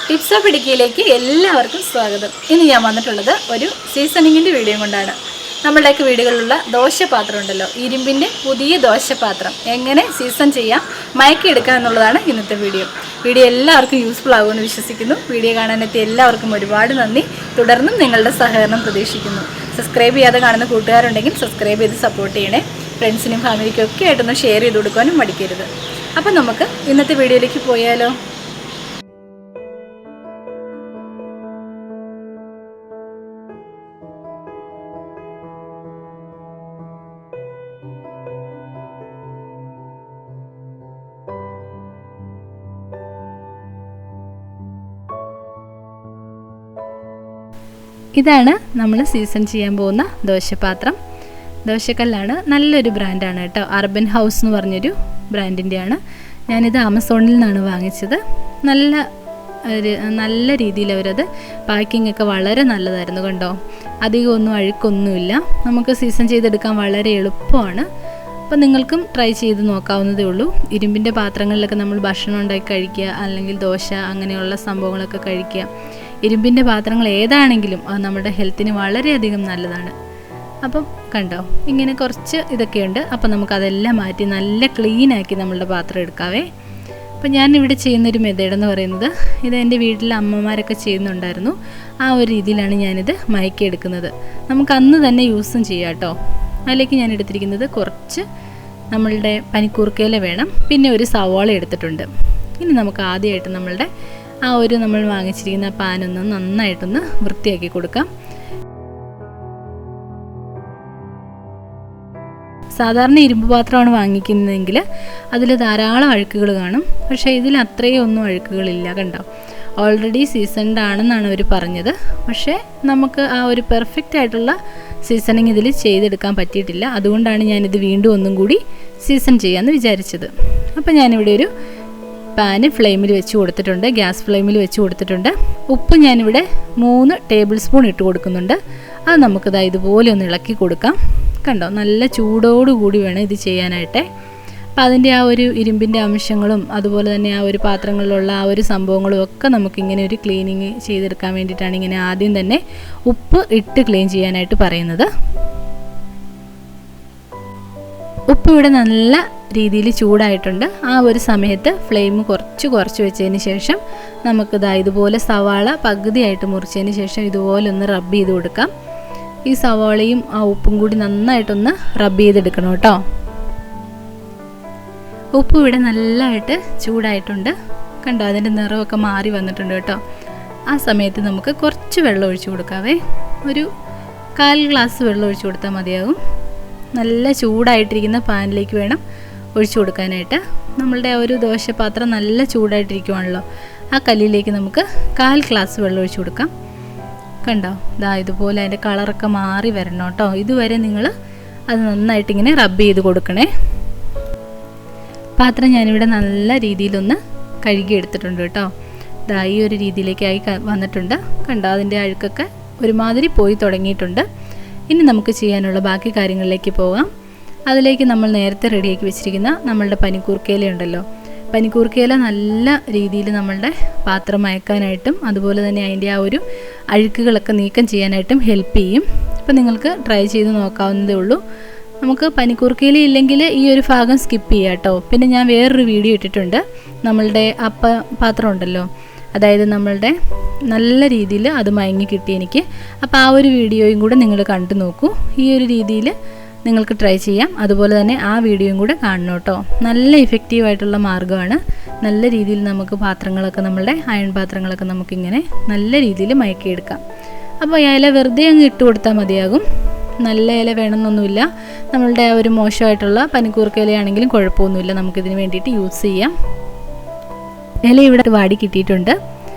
Tips of ഇടുക്കിയിലേക്ക് എല്ലാവർക്കും സ്വാഗതം. ഇന്ന് ഞാൻ വന്നിട്ടുള്ളത് ഒരു സീസണിങ്ങിൻ്റെ വീഡിയോ കൊണ്ടാണ്. നമ്മളുടെയൊക്കെ വീടുകളിലുള്ള ദോശപാത്രം ഉണ്ടല്ലോ, ഇരുമ്പിൻ്റെ പുതിയ ദോശപാത്രം എങ്ങനെ സീസൺ ചെയ്യാം, മയക്കിയെടുക്കാം എന്നുള്ളതാണ് ഇന്നത്തെ വീഡിയോ. എല്ലാവർക്കും യൂസ്ഫുൾ ആകുമെന്ന് വിശ്വസിക്കുന്നു. വീഡിയോ കാണാനെത്തിയ എല്ലാവർക്കും ഒരുപാട് നന്ദി. തുടർന്നും നിങ്ങളുടെ സഹകരണം പ്രതീക്ഷിക്കുന്നു. സബ്സ്ക്രൈബ് ചെയ്യാതെ കാണുന്ന കൂട്ടുകാരുണ്ടെങ്കിൽ സബ്സ്ക്രൈബ് ചെയ്ത് സപ്പോർട്ട് ചെയ്യണേ. ഫ്രണ്ട്സിനും ഫാമിലിക്കും ഒക്കെ ആയിട്ടൊന്ന് ഷെയർ ചെയ്ത് കൊടുക്കാനും മടിക്കരുത്. അപ്പം നമുക്ക് ഇന്നത്തെ വീഡിയോയിലേക്ക് പോയാലോ. ഇതാണ് നമ്മൾ സീസൺ ചെയ്യാൻ പോകുന്ന ദോശപാത്രം. ദോശക്കല്ലാണ്. നല്ലൊരു ബ്രാൻഡാണ് കേട്ടോ. അർബൻ ഹൗസ് എന്ന് പറഞ്ഞൊരു ബ്രാൻഡിൻ്റെയാണ്. ഞാനിത് ആമസോണിൽ നിന്നാണ് വാങ്ങിച്ചത്. നല്ല രീതിയിൽ അവരത് പാക്കിംഗ് ഒക്കെ വളരെ നല്ലതായിരുന്നു കണ്ടോ. അധികമൊന്നും അഴുക്കൊന്നുമില്ല. നമുക്ക് സീസൺ ചെയ്തെടുക്കാൻ വളരെ എളുപ്പമാണ്. അപ്പോൾ നിങ്ങൾക്കും ട്രൈ ചെയ്ത് നോക്കാവുന്നതേ ഉള്ളൂ. ഇരുമ്പിൻ്റെ പാത്രങ്ങളിലൊക്കെ നമ്മൾ ഭക്ഷണം ഉണ്ടാക്കി കഴിക്കുക, അല്ലെങ്കിൽ ദോശ അങ്ങനെയുള്ള സംഭവങ്ങളൊക്കെ കഴിക്കുക. ഇരുമ്പിൻ്റെ പാത്രങ്ങൾ ഏതാണെങ്കിലും അത് നമ്മുടെ ഹെൽത്തിന് വളരെയധികം നല്ലതാണ്. അപ്പം കണ്ടോ, ഇങ്ങനെ കുറച്ച് ഇതൊക്കെയുണ്ട്. അപ്പം നമുക്കതെല്ലാം മാറ്റി നല്ല ക്ലീനാക്കി നമ്മളുടെ പാത്രം എടുക്കാവേ. അപ്പം ഞാനിവിടെ ചെയ്യുന്നൊരു മെത്തേഡെന്ന് പറയുന്നത്, ഇത് എൻ്റെ വീട്ടിലെ അമ്മമാരൊക്കെ ചെയ്യുന്നുണ്ടായിരുന്നു. ആ ഒരു രീതിയിലാണ് ഞാനിത് മയക്കിയെടുക്കുന്നത്. നമുക്ക് അന്ന് തന്നെ യൂസും ചെയ്യാം കേട്ടോ. അതിലേക്ക് ഞാൻ എടുത്തിരിക്കുന്നത് കുറച്ച് നമ്മളുടെ പനിക്കൂർക്കയില വേണം, പിന്നെ ഒരു സവാള എടുത്തിട്ടുണ്ട്. ഇനി നമുക്ക് ആദ്യമായിട്ട് നമ്മളുടെ നമ്മൾ വാങ്ങിച്ചിരിക്കുന്ന പാനൊന്ന് നന്നായിട്ടൊന്ന് വൃത്തിയാക്കി കൊടുക്കാം. സാധാരണ ഇരുമ്പ് പാത്രമാണ് വാങ്ങിക്കുന്നതെങ്കിൽ അതിൽ ധാരാളം അഴുക്കുകൾ കാണും. പക്ഷേ ഇതിൽ അത്രയും ഒന്നും അഴുക്കുകളില്ല കണ്ടോ. ഓൾറെഡി സീസൺഡ് ആണെന്നാണ് അവർ പറഞ്ഞത്. പക്ഷേ നമുക്ക് ആ ഒരു പെർഫെക്റ്റ് ആയിട്ടുള്ള സീസണിങ് ഇതിൽ ചെയ്തെടുക്കാൻ പറ്റിയിട്ടില്ല. അതുകൊണ്ടാണ് ഞാനിത് വീണ്ടും ഒന്നും കൂടി സീസൺ ചെയ്യാമെന്ന് വിചാരിച്ചത്. അപ്പോൾ ഞാനിവിടെ ഒരു പാന് ഫ്ലെയിമിൽ വെച്ച് കൊടുത്തിട്ടുണ്ട്, ഗ്യാസ് ഫ്ലെയിമിൽ വെച്ച് കൊടുത്തിട്ടുണ്ട്. ഉപ്പ് ഞാനിവിടെ 3 ടേബിൾ സ്പൂൺ ഇട്ട് കൊടുക്കുന്നുണ്ട്. അത് നമുക്കിതാ ഇതുപോലെ ഒന്ന് ഇളക്കി കൊടുക്കാം. കണ്ടോ, നല്ല ചൂടോടുകൂടി വേണം ഇത് ചെയ്യാനായിട്ട്. അപ്പോൾ അതിൻ്റെ ആ ഒരു ഇരുമ്പിൻ്റെ അംശങ്ങളും അതുപോലെ തന്നെ ആ ഒരു പാത്രങ്ങളിലുള്ള ആ ഒരു സംഭവങ്ങളും ഒക്കെ നമുക്കിങ്ങനെ ഒരു ക്ലീനിങ് ചെയ്തെടുക്കാൻ വേണ്ടിയിട്ടാണ് ഇങ്ങനെ ആദ്യം തന്നെ ഉപ്പ് ഇട്ട് ക്ലീൻ ചെയ്യാനായിട്ട് പറയുന്നത്. ഉപ്പ് ഇവിടെ നല്ല രീതിയിൽ ചൂടായിട്ടുണ്ട്. ആ ഒരു സമയത്ത് ഫ്ലെയിം കുറച്ച് വെച്ചതിന് ശേഷം നമുക്കിതാ ഇതുപോലെ സവാള പകുതിയായിട്ട് മുറിച്ചതിന് ശേഷം ഇതുപോലെ ഒന്ന് റബ്ബ് ചെയ്ത് കൊടുക്കാം. ഈ സവാളയും ആ ഉപ്പും കൂടി നന്നായിട്ടൊന്ന് റബ്ബ് ചെയ്തെടുക്കണം കേട്ടോ. ഉപ്പ് ഇവിടെ നല്ലതായിട്ട് ചൂടായിട്ടുണ്ട് കണ്ടോ. അതിൻ്റെ നിറമൊക്കെ മാറി വന്നിട്ടുണ്ട് കേട്ടോ. ആ സമയത്ത് നമുക്ക് കുറച്ച് വെള്ളം ഒഴിച്ചു കൊടുക്കാവേ. ഒരു 1/4 ഗ്ലാസ് വെള്ളം ഒഴിച്ചു കൊടുത്താൽ മതിയാകും. നല്ല ചൂടായിട്ടിരിക്കുന്ന പാനിലേക്ക് വേണം ഒഴിച്ചു കൊടുക്കാനായിട്ട്. നമ്മളുടെ ആ ഒരു ദോശപാത്രം നല്ല ചൂടായിട്ടിരിക്കുവാണല്ലോ. ആ കല്ലിലേക്ക് നമുക്ക് 1/4 ഗ്ലാസ് വെള്ളം ഒഴിച്ചു കൊടുക്കാം. കണ്ടോ, ഇതുപോലെ അതിൻ്റെ കളറൊക്കെ മാറി വരണം കേട്ടോ. ഇതുവരെ നിങ്ങൾ അത് നന്നായിട്ടിങ്ങനെ റബ്ബ് ചെയ്ത് കൊടുക്കണേ. പാത്രം ഞാനിവിടെ നല്ല രീതിയിലൊന്ന് കഴുകി എടുത്തിട്ടുണ്ട് കേട്ടോ. ഈ ഒരു രീതിയിലേക്കായി വന്നിട്ടുണ്ട് കണ്ടോ. അതിൻ്റെ അഴുക്കൊക്കെ ഒരുമാതിരി പോയി തുടങ്ങിയിട്ടുണ്ട്. ഇനി നമുക്ക് ചെയ്യാനുള്ള ബാക്കി കാര്യങ്ങളിലേക്ക് പോകാം. അതിലേക്ക് നമ്മൾ നേരത്തെ റെഡിയാക്കി വെച്ചിരിക്കുന്ന നമ്മളുടെ പനിക്കൂർക്കയില ഉണ്ടല്ലോ. പനിക്കൂർക്കയില നല്ല രീതിയിൽ നമ്മളുടെ പാത്രം മയക്കാനായിട്ടും അതുപോലെ തന്നെ അതിൻ്റെ ആ ഒരു അഴുക്കുകളൊക്കെ നീക്കം ചെയ്യാനായിട്ടും ഹെൽപ്പ് ചെയ്യും. അപ്പോൾ നിങ്ങൾക്ക് ട്രൈ ചെയ്ത് നോക്കാവുന്നതേ ഉള്ളൂ. നമുക്ക് പനിക്കൂർക്കയില ഇല്ലെങ്കിൽ ഈ ഒരു ഭാഗം സ്കിപ്പ് ചെയ്യാം കേട്ടോ. പിന്നെ ഞാൻ വേറൊരു വീഡിയോ ഇട്ടിട്ടുണ്ട്. നമ്മളുടെ പാത്രം ഉണ്ടല്ലോ, അതായത് നമ്മളുടെ നല്ല രീതിയിൽ അത് മയങ്ങി കിട്ടി എനിക്ക്. അപ്പോൾ ആ ഒരു വീഡിയോയും കൂടെ നിങ്ങൾ കണ്ടു നോക്കൂ. ഈ ഒരു രീതിയിൽ നിങ്ങൾക്ക് ട്രൈ ചെയ്യാം. അതുപോലെ തന്നെ ആ വീഡിയോയും കൂടെ കാണണം കേട്ടോ. നല്ല ഇഫക്റ്റീവായിട്ടുള്ള മാർഗ്ഗമാണ്. നല്ല രീതിയിൽ നമുക്ക് പാത്രങ്ങളൊക്കെ, നമ്മളുടെ അയൺ പാത്രങ്ങളൊക്കെ നമുക്കിങ്ങനെ നല്ല രീതിയിൽ മയക്കിയെടുക്കാം. അപ്പോൾ ഇല വെറുതെ അങ്ങ് ഇട്ട് കൊടുത്താൽ മതിയാകും. നല്ല ഇല വേണമെന്നൊന്നുമില്ല. നമ്മളുടെ ആ ഒരു മോശമായിട്ടുള്ള പനിക്കൂർക്ക ഇലയാണെങ്കിലും കുഴപ്പമൊന്നുമില്ല, നമുക്കിതിന് വേണ്ടിയിട്ട് യൂസ് ചെയ്യാം. ഇല ഇവിടെ വാടി കിട്ടിയിട്ടുണ്ട്.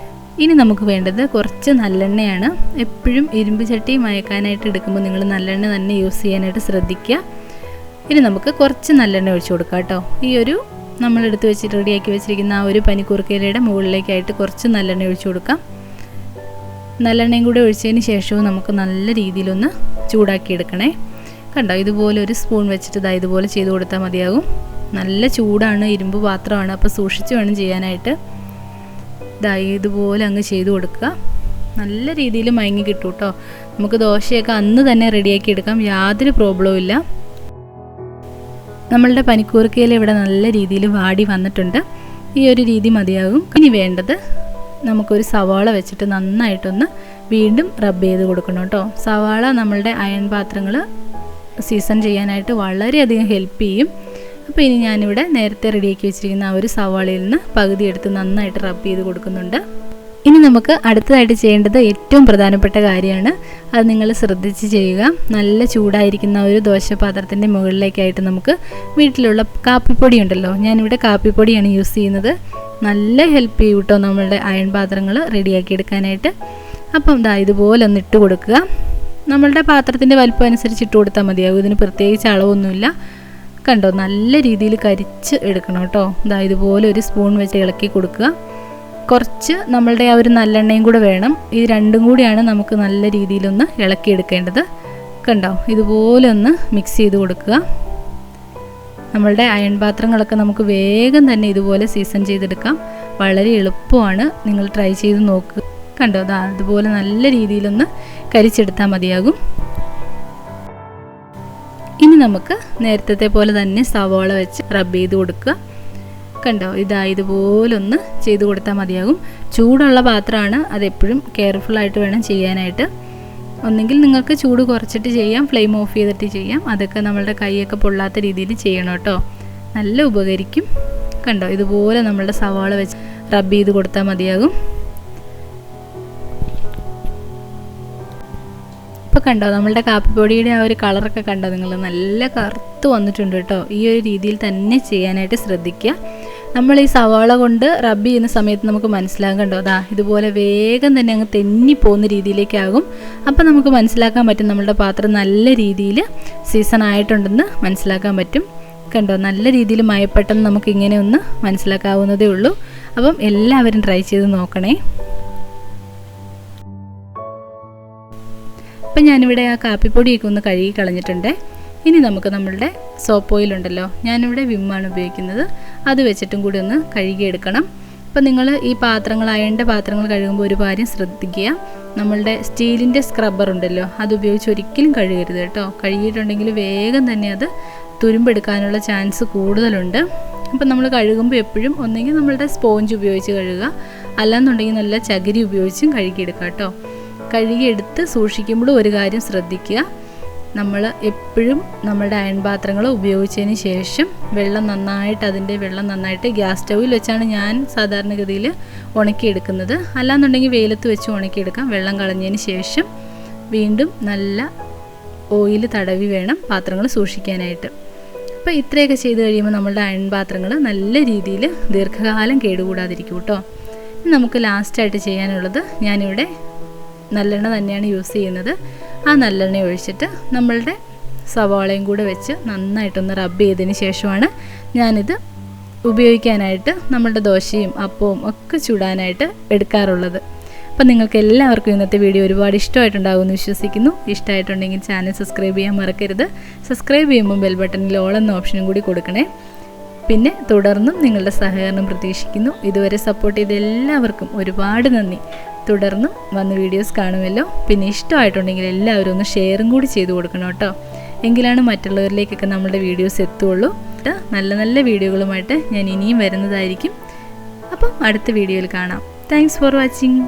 ഇനി നമുക്ക് വേണ്ടത് കുറച്ച് നല്ലെണ്ണയാണ്. എപ്പോഴും ഇരുമ്പ് ചട്ടി മയക്കാനായിട്ട് എടുക്കുമ്പോൾ നിങ്ങൾ നല്ലെണ്ണ തന്നെ യൂസ് ചെയ്യാനായിട്ട് ശ്രദ്ധിക്കുക. ഇനി നമുക്ക് കുറച്ച് നല്ലെണ്ണ ഒഴിച്ചു കൊടുക്കാം കേട്ടോ. ഈ ഒരു നമ്മളെടുത്ത് വെച്ചിട്ട് റെഡിയാക്കി വെച്ചിരിക്കുന്ന ആ ഒരു പനിക്കൂർക്കയിലയുടെ മുകളിലേക്കായിട്ട് കുറച്ച് നല്ലെണ്ണ ഒഴിച്ചു കൊടുക്കാം. നല്ലെണ്ണയും കൂടെ ഒഴിച്ചതിന് ശേഷവും നമുക്ക് നല്ല രീതിയിലൊന്ന് ചൂടാക്കി എടുക്കണേ. കണ്ടോ, ഇതുപോലെ ഒരു സ്പൂൺ വെച്ചിട്ട് ഇതുപോലെ ചെയ്ത് കൊടുത്താൽ മതിയാകും. നല്ല ചൂടാണ്, ഇരുമ്പ് പാത്രമാണ്, അപ്പോൾ സൂക്ഷിച്ച് വേണം ചെയ്യാനായിട്ട്. ഇതുപോലെ അങ്ങ് ചെയ്ത് കൊടുക്കുക. നല്ല രീതിയിൽ മയങ്ങി കിട്ടും കേട്ടോ. നമുക്ക് ദോശയൊക്കെ അന്ന് തന്നെ റെഡിയാക്കി എടുക്കാം, യാതൊരു പ്രോബ്ലവും ഇല്ല. നമ്മളുടെ പനിക്കൂർക്കയിൽ ഇവിടെ നല്ല രീതിയിൽ വാടി വന്നിട്ടുണ്ട്. ഈ ഒരു രീതി മതിയാകും. ഇനി വേണ്ടത് നമുക്കൊരു സവാള വെച്ചിട്ട് നന്നായിട്ടൊന്ന് വീണ്ടും റബ്ബ് ചെയ്ത് കൊടുക്കണം കേട്ടോ. സവാള നമ്മളുടെ അയൺ പാത്രങ്ങൾ സീസൺ ചെയ്യാനായിട്ട് വളരെയധികം ഹെൽപ്പ് ചെയ്യും. അപ്പോൾ ഇനി ഞാനിവിടെ നേരത്തെ റെഡിയാക്കി വെച്ചിരിക്കുന്ന ആ ഒരു സവാളയിൽ നിന്ന് പകുതി എടുത്ത് നന്നായിട്ട് റബ്ബ് ചെയ്ത് കൊടുക്കുന്നുണ്ട്. ഇനി നമുക്ക് അടുത്തതായിട്ട് ചെയ്യേണ്ടത് ഏറ്റവും പ്രധാനപ്പെട്ട കാര്യമാണ്. അത് നിങ്ങൾ ശ്രദ്ധിച്ച് ചെയ്യുക. നല്ല ചൂടായിരിക്കുന്ന ഒരു ദോശപാത്രത്തിൻ്റെ മുകളിലേക്കായിട്ട് നമുക്ക് വീട്ടിലുള്ള കാപ്പിപ്പൊടി ഉണ്ടല്ലോ, ഞാനിവിടെ കാപ്പിപ്പൊടിയാണ് യൂസ് ചെയ്യുന്നത്. നല്ല ഹെൽപ്പ് ചെയ്യും കേട്ടോ നമ്മളുടെ അയൺ പാത്രങ്ങൾ റെഡിയാക്കി എടുക്കാനായിട്ട്. അപ്പം ഇതുപോലെ ഒന്ന് ഇട്ട് കൊടുക്കുക. നമ്മളുടെ പാത്രത്തിൻ്റെ വലിപ്പം അനുസരിച്ച് ഇട്ട് കൊടുത്താൽ മതിയാകും. ഇതിന് പ്രത്യേകിച്ച് അളവൊന്നുമില്ല. കണ്ടോ, നല്ല രീതിയിൽ കരിച്ച് എടുക്കണം കേട്ടോ. ഇതുപോലെ ഒരു സ്പൂൺ വെച്ച് ഇളക്കി കൊടുക്കുക. കുറച്ച് നമ്മളുടെ ആ ഒരു നല്ലെണ്ണയും കൂടെ വേണം. ഇത് രണ്ടും കൂടിയാണ് നമുക്ക് നല്ല രീതിയിലൊന്ന് ഇളക്കിയെടുക്കേണ്ടത്. കണ്ടോ, ഇതുപോലെ ഒന്ന് മിക്സ് ചെയ്ത് കൊടുക്കുക. നമ്മളുടെ അയൺ പാത്രങ്ങളൊക്കെ നമുക്ക് വേഗം തന്നെ ഇതുപോലെ സീസൺ ചെയ്തെടുക്കാം. വളരെ എളുപ്പമാണ്, നിങ്ങൾ ട്രൈ ചെയ്ത് നോക്കുക. കണ്ടോ, അതുപോലെ നല്ല രീതിയിലൊന്ന് കരിച്ചെടുത്താൽ മതിയാകും. ഇനി നമുക്ക് നേരത്തെ പോലെ തന്നെ സവാള വെച്ച് റബ്ബ് ചെയ്ത് കൊടുക്കുക. കണ്ടോ, ഇതുപോലൊന്ന് ചെയ്ത് കൊടുത്താൽ മതിയാകും. ചൂടുള്ള പാത്രമാണ്, അതെപ്പോഴും കെയർഫുള്ളായിട്ട് വേണം ചെയ്യാനായിട്ട്. ഒന്നെങ്കിൽ നിങ്ങൾക്ക് ചൂട് കുറച്ചിട്ട് ചെയ്യാം, ഫ്ലെയിം ഓഫ് ചെയ്തിട്ട് ചെയ്യാം. അതൊക്കെ നമ്മളുടെ കൈയൊക്കെ പൊള്ളാത്ത രീതിയിൽ ചെയ്യണം കേട്ടോ. നല്ല ഉപകരിക്കും. കണ്ടോ, ഇതുപോലെ നമ്മളുടെ സവാള വെച്ച് റബ്ബ് ചെയ്ത് കൊടുത്താൽ മതിയാകും. ഇപ്പോൾ കണ്ടോ, നമ്മളുടെ കാപ്പിപ്പൊടിയുടെ ആ ഒരു കളറൊക്കെ കണ്ടോ നിങ്ങൾ, നല്ല കറുത്ത് വന്നിട്ടുണ്ട് കേട്ടോ. ഈ ഒരു രീതിയിൽ തന്നെ ചെയ്യാനായിട്ട് ശ്രദ്ധിക്കുക. നമ്മൾ ഈ സവാള കൊണ്ട് റബ്ബ് ചെയ്യുന്ന സമയത്ത് നമുക്ക് മനസ്സിലാകും. കണ്ടോ, ഇതുപോലെ വേഗം തന്നെ അങ്ങ് തെന്നി പോകുന്ന രീതിയിലേക്കാകും. അപ്പോൾ നമുക്ക് മനസ്സിലാക്കാൻ പറ്റും നമ്മളുടെ പാത്രം നല്ല രീതിയിൽ സീസൺ ആയിട്ടുണ്ടെന്ന് മനസ്സിലാക്കാൻ പറ്റും. കണ്ടോ, നല്ല രീതിയിൽ മയപ്പെട്ടെന്ന് നമുക്ക് ഇങ്ങനെ ഒന്ന് മനസ്സിലാക്കാവുന്നതേ ഉള്ളൂ. അപ്പം എല്ലാവരും ട്രൈ ചെയ്ത് നോക്കണേ. അപ്പം ഞാനിവിടെ ആ കാപ്പിപ്പൊടിയൊക്കെ ഒന്ന് കഴുകി കളഞ്ഞിട്ടുണ്ട്. ഇനി നമുക്ക് നമ്മളുടെ സോപ്പ് ഓയിലുണ്ടല്ലോ, ഞാനിവിടെ വിമ്മാണ് ഉപയോഗിക്കുന്നത്, അത് വെച്ചിട്ടും കൂടി ഒന്ന് കഴുകിയെടുക്കണം. അപ്പം നിങ്ങൾ ഈ പാത്രങ്ങൾ, അയണിൻ്റെ പാത്രങ്ങൾ കഴുകുമ്പോൾ ഒരു കാര്യം ശ്രദ്ധിക്കുക. നമ്മളുടെ സ്റ്റീലിൻ്റെ സ്ക്രബ്ബർ ഉണ്ടല്ലോ, അത് ഉപയോഗിച്ച് ഒരിക്കലും കഴുകരുത് കേട്ടോ. കഴുകിയിട്ടുണ്ടെങ്കിൽ വേഗം തന്നെ അത് തുരുമ്പെടുക്കാനുള്ള ചാൻസ് കൂടുതലുണ്ട്. അപ്പം നമ്മൾ കഴുകുമ്പോൾ എപ്പോഴും ഒന്നെങ്കിൽ നമ്മളുടെ സ്പോഞ്ച് ഉപയോഗിച്ച് കഴുകുക, അല്ലാന്നുണ്ടെങ്കിൽ നല്ല ചകിരി ഉപയോഗിച്ചും കഴുകിയെടുക്കുക കേട്ടോ. കഴുകിയെടുത്ത് സൂക്ഷിക്കുമ്പോഴും ഒരു കാര്യം ശ്രദ്ധിക്കുക. നമ്മൾ എപ്പോഴും നമ്മുടെ അയൺ പാത്രങ്ങൾ ഉപയോഗിച്ചതിന് ശേഷം അതിൻ്റെ വെള്ളം നന്നായിട്ട് ഗ്യാസ് സ്റ്റൗവിൽ വെച്ചാണ് ഞാൻ സാധാരണഗതിയിൽ ഉണക്കിയെടുക്കുന്നത്. അല്ലാന്നുണ്ടെങ്കിൽ വെയിലത്ത് വെച്ച് ഉണക്കിയെടുക്കാം. വെള്ളം കളഞ്ഞതിന് ശേഷം വീണ്ടും നല്ല ഓയിൽ തടവി വേണം പാത്രങ്ങൾ സൂക്ഷിക്കാനായിട്ട്. അപ്പോൾ ഇത്രയൊക്കെ ചെയ്ത് കഴിയുമ്പോൾ നമ്മളുടെ അയൺ പാത്രങ്ങൾ നല്ല രീതിയിൽ ദീർഘകാലം കേടുകൂടാതിരിക്കും കേട്ടോ. നമുക്ക് ലാസ്റ്റായിട്ട് ചെയ്യാനുള്ളത്, ഞാനിവിടെ നല്ലെണ്ണ തന്നെയാണ് യൂസ് ചെയ്യുന്നത്. ആ നല്ലെണ്ണ ഒഴിച്ചിട്ട് നമ്മളുടെ സവാളയും കൂടെ വെച്ച് നന്നായിട്ടൊന്ന് റബ്ബ് ചെയ്തതിന് ശേഷമാണ് ഞാനിത് ഉപയോഗിക്കാനായിട്ട് നമ്മളുടെ ദോശയും അപ്പവും ഒക്കെ ചുടാനായിട്ട് എടുക്കാറുള്ളത്. അപ്പം നിങ്ങൾക്ക് എല്ലാവർക്കും ഇന്നത്തെ വീഡിയോ ഒരുപാട് ഇഷ്ടമായിട്ടുണ്ടാകുമെന്ന് വിശ്വസിക്കുന്നു. ഇഷ്ടമായിട്ടുണ്ടെങ്കിൽ ചാനൽ സബ്സ്ക്രൈബ് ചെയ്യാൻ മറക്കരുത്. സബ്സ്ക്രൈബ് ചെയ്യുമ്പോൾ ബെൽ ബട്ടണിൽ ഓൾ എന്ന ഓപ്ഷനും കൂടി കൊടുക്കണേ. പിന്നെ തുടർന്നും നിങ്ങളുടെ സഹകരണം പ്രതീക്ഷിക്കുന്നു. ഇതുവരെ സപ്പോർട്ട് ചെയ്ത എല്ലാവർക്കും ഒരുപാട് നന്ദി. തുടർന്നും വന്ന് വീഡിയോസ് കാണുമല്ലോ. പിന്നെ ഇഷ്ടമായിട്ടുണ്ടെങ്കിൽ എല്ലാവരും ഒന്ന് ഷെയറും കൂടി ചെയ്ത് കൊടുക്കണം കേട്ടോ. എങ്കിലാണ് മറ്റുള്ളവരിലേക്കൊക്കെ നമ്മുടെ വീഡിയോസ് എത്തുള്ളൂ. നല്ല നല്ല വീഡിയോകളുമായിട്ട് ഞാൻ ഇനിയും വരുന്നതായിരിക്കും. അപ്പം അടുത്ത വീഡിയോയിൽ കാണാം. Thanks for watching.